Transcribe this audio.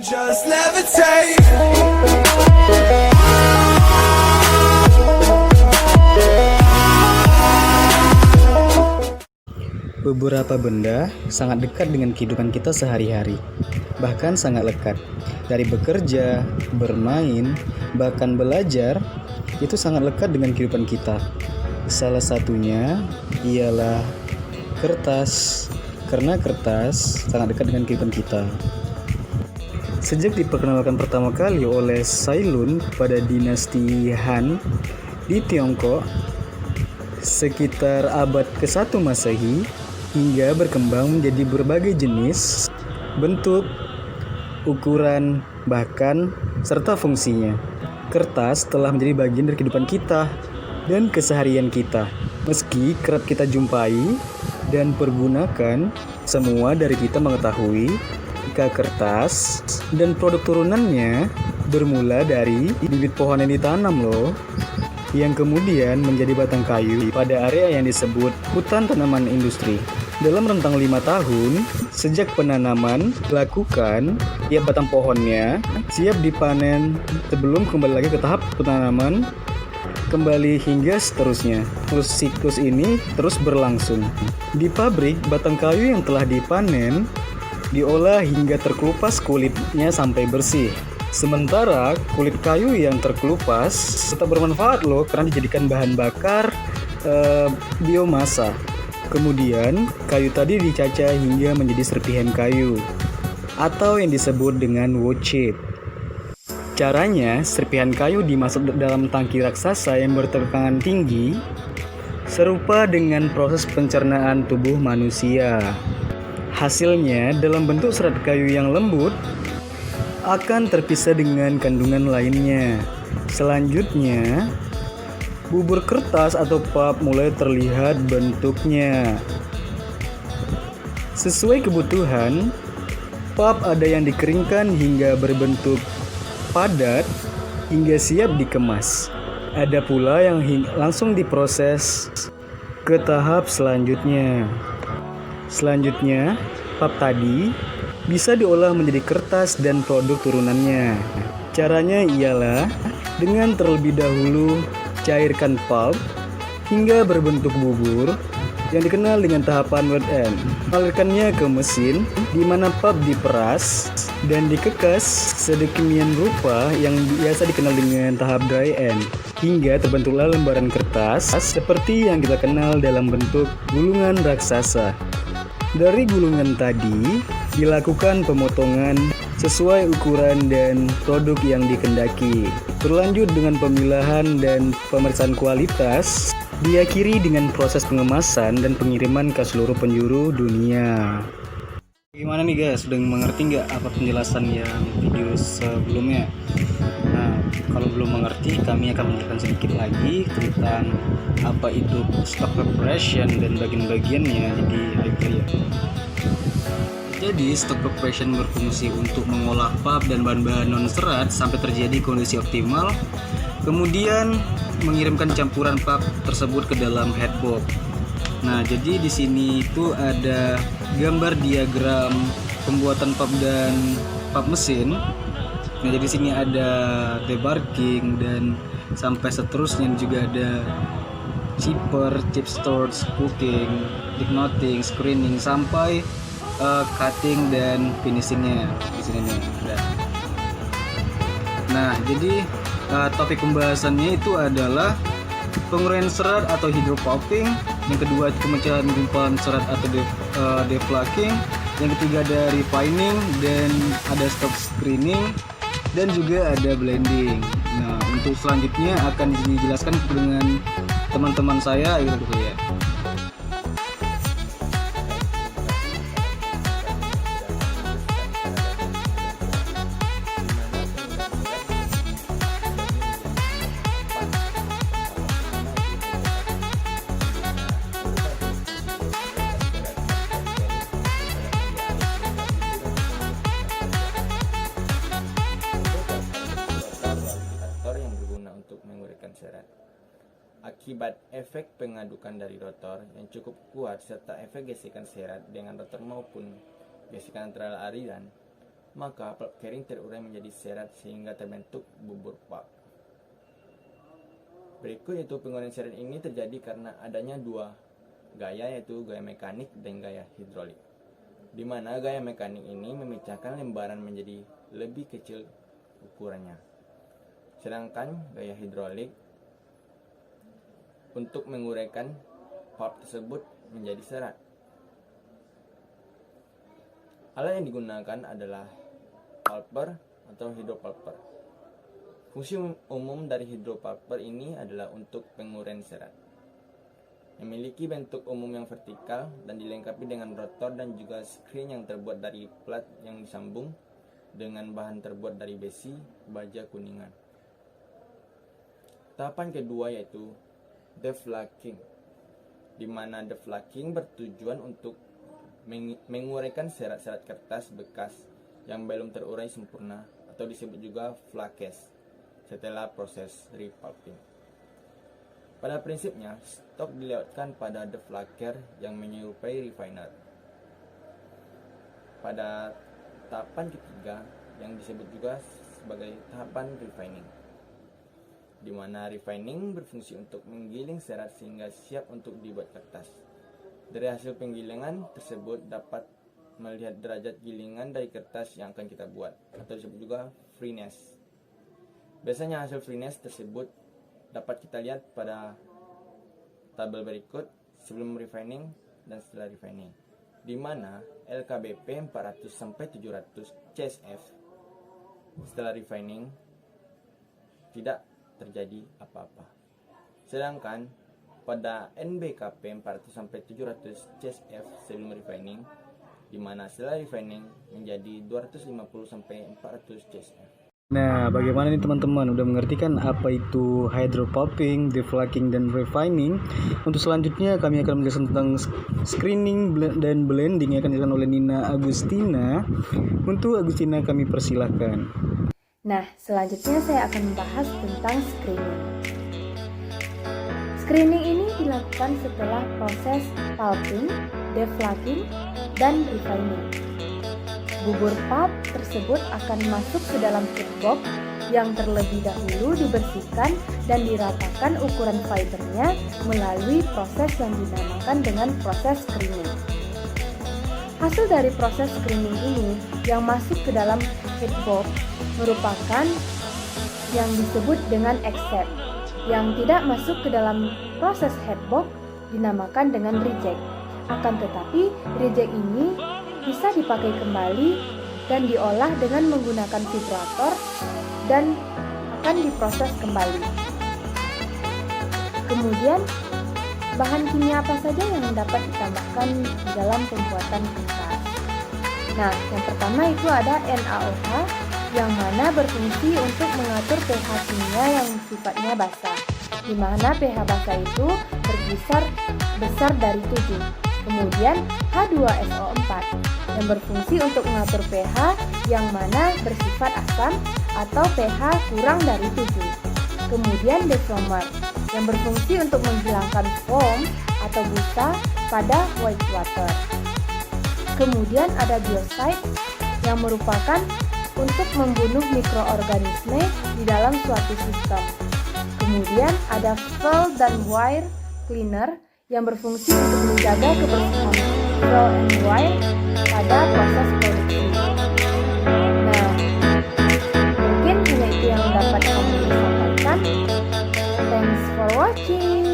Just levitate. Beberapa benda sangat dekat dengan kehidupan kita sehari-hari, bahkan sangat lekat. Dari bekerja, bermain, bahkan belajar, itu sangat lekat dengan kehidupan kita. Salah satunya ialah kertas, karena kertas sangat dekat dengan kehidupan kita. Sejak diperkenalkan pertama kali oleh Cailun pada dinasti Han di Tiongkok, sekitar abad ke-1 Masehi, hingga berkembang menjadi berbagai jenis, bentuk, ukuran, bahkan serta fungsinya. Kertas telah menjadi bagian dari kehidupan kita dan keseharian kita. Meski kerap kita jumpai dan pergunakan, semua dari kita mengetahui jika kertas dan produk turunannya bermula dari bibit pohon yang ditanam loh, yang kemudian menjadi batang kayu pada area yang disebut hutan tanaman industri. Dalam rentang 5 tahun sejak penanaman dilakukan, tiap batang pohonnya siap dipanen sebelum kembali lagi ke tahap penanaman kembali hingga seterusnya. Siklus ini terus berlangsung. Di pabrik, batang kayu yang telah dipanen diolah hingga terkelupas kulitnya sampai bersih. Sementara kulit kayu yang terkelupas tetap bermanfaat loh, karena dijadikan bahan bakar biomasa. Kemudian kayu tadi dicacah hingga menjadi serpihan kayu atau yang disebut dengan wood chip. Caranya, serpihan kayu dimasuk dalam tangki raksasa yang bertekanan tinggi, serupa dengan proses pencernaan tubuh manusia. Hasilnya dalam bentuk serat kayu yang lembut akan terpisah dengan kandungan lainnya. Selanjutnya, bubur kertas atau pulp mulai terlihat bentuknya. Sesuai kebutuhan, pulp ada yang dikeringkan hingga berbentuk padat hingga siap dikemas. Ada pula yang langsung diproses ke tahap selanjutnya. Selanjutnya, pulp tadi bisa diolah menjadi kertas dan produk turunannya. Caranya ialah dengan terlebih dahulu cairkan pulp hingga berbentuk bubur yang dikenal dengan tahapan wet end. Alirkannya ke mesin di mana pulp diperas dan dikekas sedemikian rupa yang biasa dikenal dengan tahap dry end, hingga terbentuklah lembaran kertas seperti yang kita kenal dalam bentuk gulungan raksasa. Dari gulungan tadi dilakukan pemotongan sesuai ukuran dan produk yang dikehendaki. Berlanjut dengan pemilahan dan pemeriksaan kualitas, diakhiri dengan proses pengemasan dan pengiriman ke seluruh penjuru dunia. Gimana nih guys, sudah mengerti nggak apa penjelasan yang video sebelumnya? Nah, kalau belum mengerti, kami akan menjelaskan sedikit lagi tentang apa itu stock preparation dan bagian-bagiannya. Jadi stock preparation berfungsi untuk mengolah pulp dan bahan-bahan non-serat sampai terjadi kondisi optimal, kemudian mengirimkan campuran pulp tersebut ke dalam headbox. Nah, jadi di sini itu ada gambar diagram pembuatan pulp dan pulp mesin. Nah, jadi di sini ada debarking dan sampai seterusnya, juga ada chipper, chip storage, cooking, igniting, screening sampai cutting dan finishingnya di sini nih ada. Nah, jadi topik pembahasannya itu adalah penguraian serat atau hydropulping, yang kedua pemecahan gumpalan serat atau deflaking, yang ketiga ada refining, dan ada stock screening, dan juga ada blending. Nah, untuk selanjutnya akan dijelaskan dengan teman-teman saya gitu ya. serat. Akibat efek pengadukan dari rotor yang cukup kuat serta efek gesekan serat dengan rotor maupun gesekan antara aliran, maka pulp kering terurai menjadi serat sehingga terbentuk bubur pulp. Berikut itu penguraian serat ini terjadi karena adanya dua gaya, yaitu gaya mekanik dan gaya hidrolik. Di mana gaya mekanik ini memecahkan lembaran menjadi lebih kecil ukurannya. Sedangkan gaya hidrolik untuk menguraikan pulp tersebut menjadi serat. Alat yang digunakan adalah pulper atau hidropulper. Fungsi umum dari hidropulper ini adalah untuk penguraian serat. Memiliki bentuk umum yang vertikal dan dilengkapi dengan rotor dan juga screen yang terbuat dari plat yang disambung dengan bahan terbuat dari besi baja kuningan. Tahapan kedua yaitu deflaking, di mana deflaking bertujuan untuk menguraikan serat-serat kertas bekas yang belum terurai sempurna atau disebut juga flakes setelah proses repulping. Pada prinsipnya, stok dilewatkan pada deflaker yang menyerupai refiner. Pada tahapan ketiga yang disebut juga sebagai tahapan refining, di mana refining berfungsi untuk menggiling serat sehingga siap untuk dibuat kertas. Dari hasil penggilingan tersebut dapat melihat derajat gilingan dari kertas yang akan kita buat atau disebut juga freeness. Biasanya hasil freeness tersebut dapat kita lihat pada tabel berikut sebelum refining dan setelah refining, di mana LKBP 400 sampai 700 CSF setelah refining tidak terjadi apa-apa. Sedangkan pada NBKP 400 sampai 700 CSF sebelum refining, di mana setelah refining menjadi 250 sampai 400 CSF. Nah, bagaimana nih teman-teman? Udah mengerti kan apa itu hydropulping, deflaking, dan refining? Untuk selanjutnya kami akan menjelaskan tentang screening dan blending yang akan dilakukan oleh Nina Agustina. Untuk Agustina kami persilahkan. Nah, selanjutnya saya akan membahas tentang screening. Screening ini dilakukan setelah proses pulping, deflaking, dan refining. Bubur pulp tersebut akan masuk ke dalam heat box yang terlebih dahulu dibersihkan dan diratakan ukuran fibernya melalui proses yang dinamakan dengan proses screening. Hasil dari proses screening ini yang masuk ke dalam heat box merupakan yang disebut dengan except. Yang tidak masuk ke dalam proses heat box dinamakan dengan reject. Akan tetapi reject ini bisa dipakai kembali dan diolah dengan menggunakan vibrator dan akan diproses kembali. Kemudian, bahan kimia apa saja yang dapat ditambahkan dalam pembuatan kertas? Nah, yang pertama itu ada NaOH yang mana berfungsi untuk mengatur pH kimia yang sifatnya basah, di mana pH basah itu berkisar besar dari 7. Kemudian H2SO4 yang berfungsi untuk mengatur pH yang mana bersifat asam atau pH kurang dari 7. Kemudian defoamer yang berfungsi untuk menghilangkan foam atau busa pada white water. Kemudian ada biocide yang merupakan untuk membunuh mikroorganisme di dalam suatu sistem. Kemudian ada fell dan wire cleaner yang berfungsi untuk menjaga kebersihan fell and wire pada proses produksi. Nah, mungkin hanya itu yang dapat kami sampaikan. Thanks for watching.